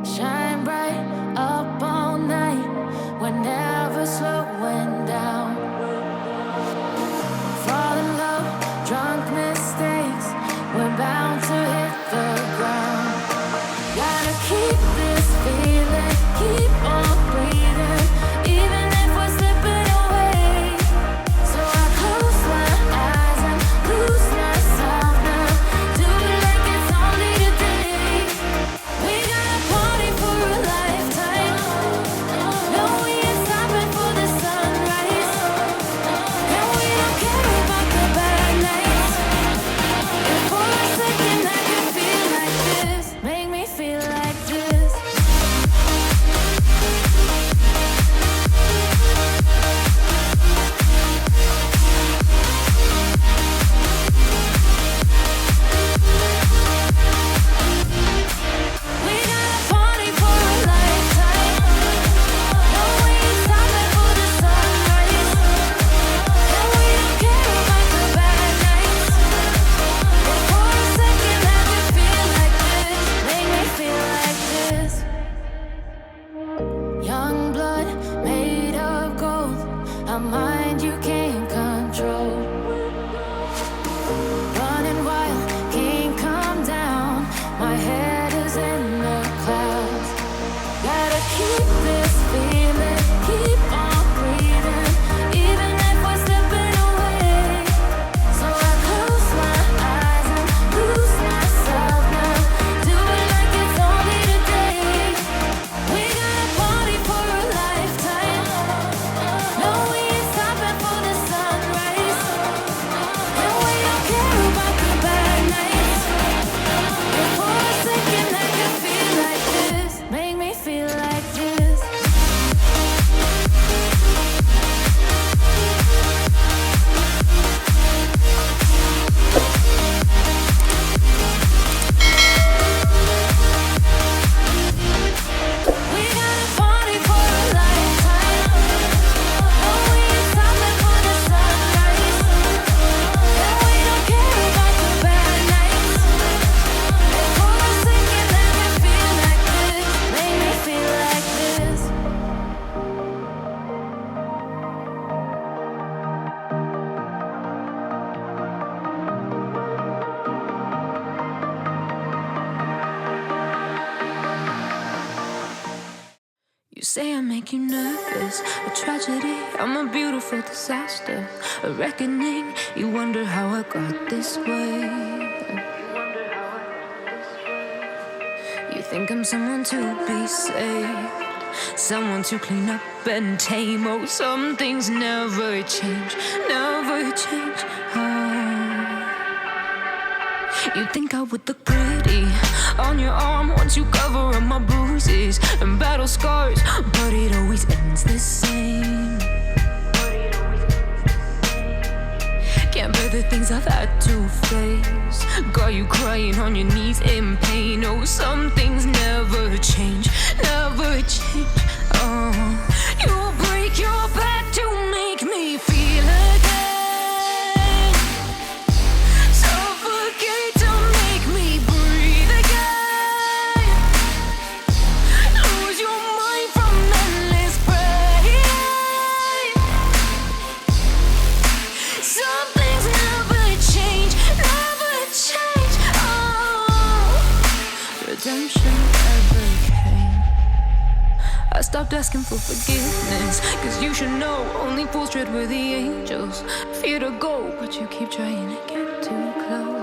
Shine bright up all night. We're never slowing down. Fall in love, drunk mistakes. We're bound to hit the ground. Gotta keep this feeling, keep on breathing, even if we're slipping away. So I close my eyes and lose myself now. Do it like it's only today. We got a party for a lifetime. No, we ain't stopping for the sunrise. And we don't care about the bad nights. If for a second I can feel like this, make me feel like this. We got a party for a lifetime. No, we ain't stopping for the sunrise. And we don't care about the bad nights. If for a second I can feel like this, make me feel like this. Young blood made of gold, a mind you can't control. Running wild, can't come down. My head is in the clouds. Gotta keep this feeling, keep on breathing, even if we're slipping away. So I close my eyes and lose myself now. Do it like it's only today. We got a party for a lifetime. No, we ain't stopping for the sunrise. And we don't care about the bad nights. If for a second I can feel like this, make me feel like this. We got a party for a lifetime. No, we ain't stopping for the sunrise. And we don't care about the bad nights. If for a second I can feel like this, make me feel like this. You say I make you nervous, a tragedy, I'm a beautiful disaster, a reckoning. You wonder how I got this way. You think I'm someone to be saved, someone to clean up and tame. Oh, some things never change, never change. You think I would look pretty on your arm once you cover up my bruises and battle scars, but it always ends the same. Can't bear the things I've had to face. Got you crying on your knees in pain. Oh, some things never change, never change. You'll break your back to make me feel again. Suffocate to make me breathe again. Lose your mind from endless pain. Some things never change, never change. Redemption never came. I stopped asking for forgiveness, 'cause you should know only fools tread where the angels fear to go, but you keep trying to get too close.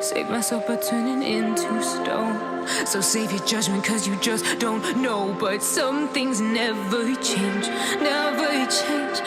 Save myself by turning into stone. So save your judgment, 'cause you just don't know. But some things never change, never change.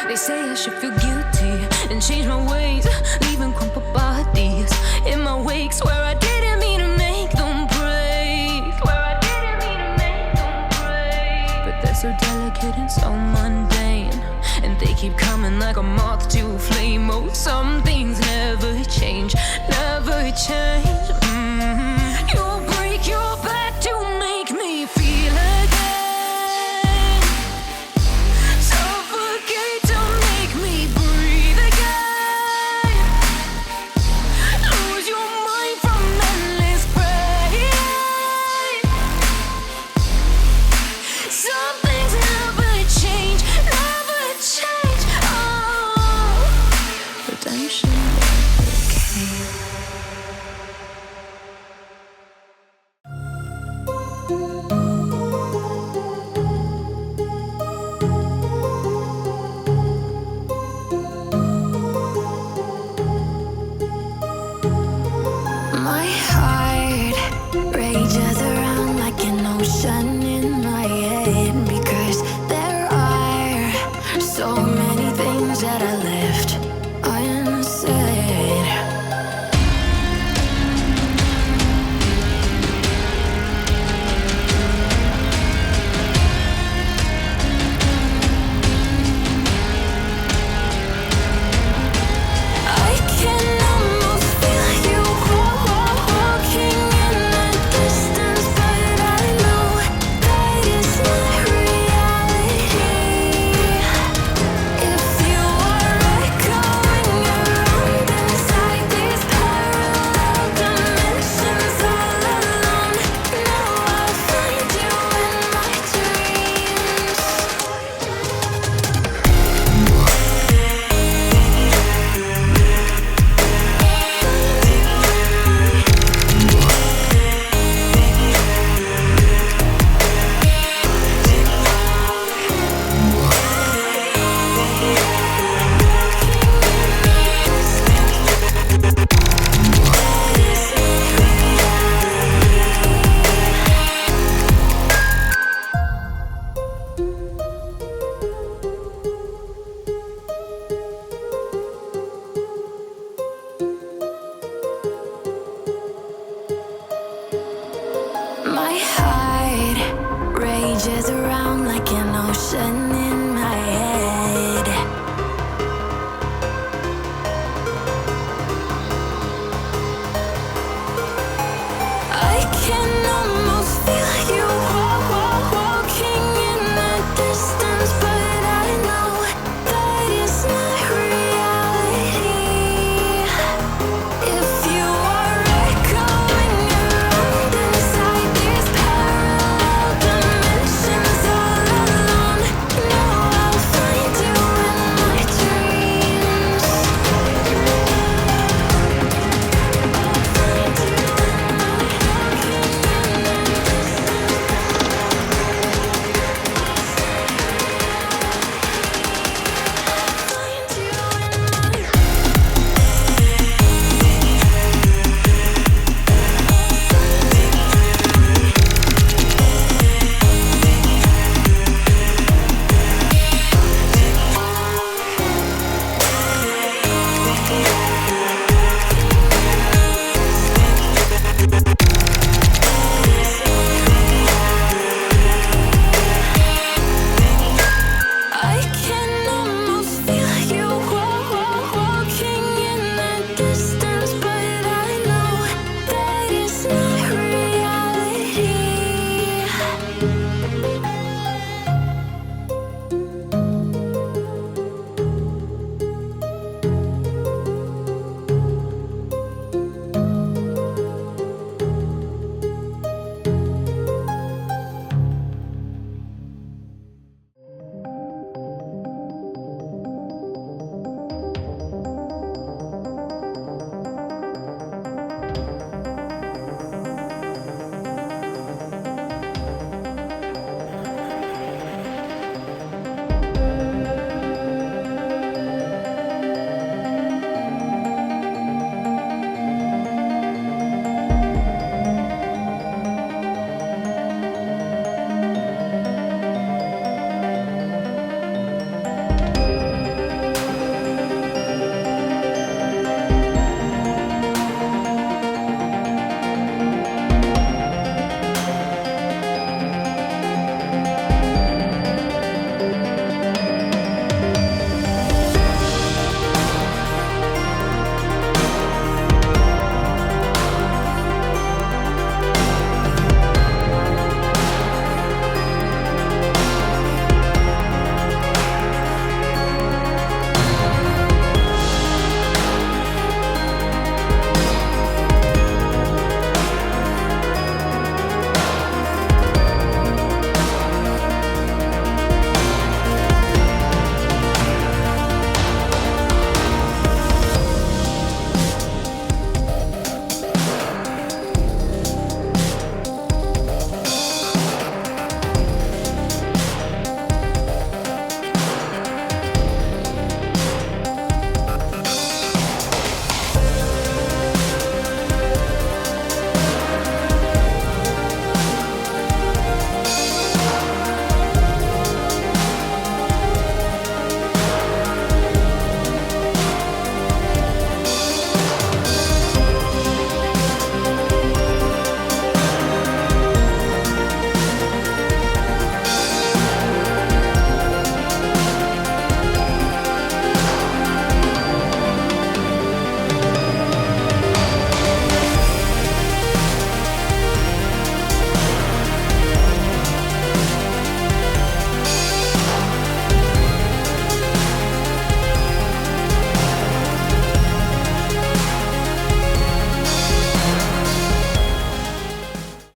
They say I should feel guilty and change my ways, leaving crumpled bodies in my wake. Swear I didn't mean to make them break. Swear I didn't mean to make them break. But they're so delicate and so mundane, and they keep coming like a moth to a flame. Oh, some things never change, never change. You'll break your back to make me feel again. Suffocate to make me breathe again. Tears around like an ocean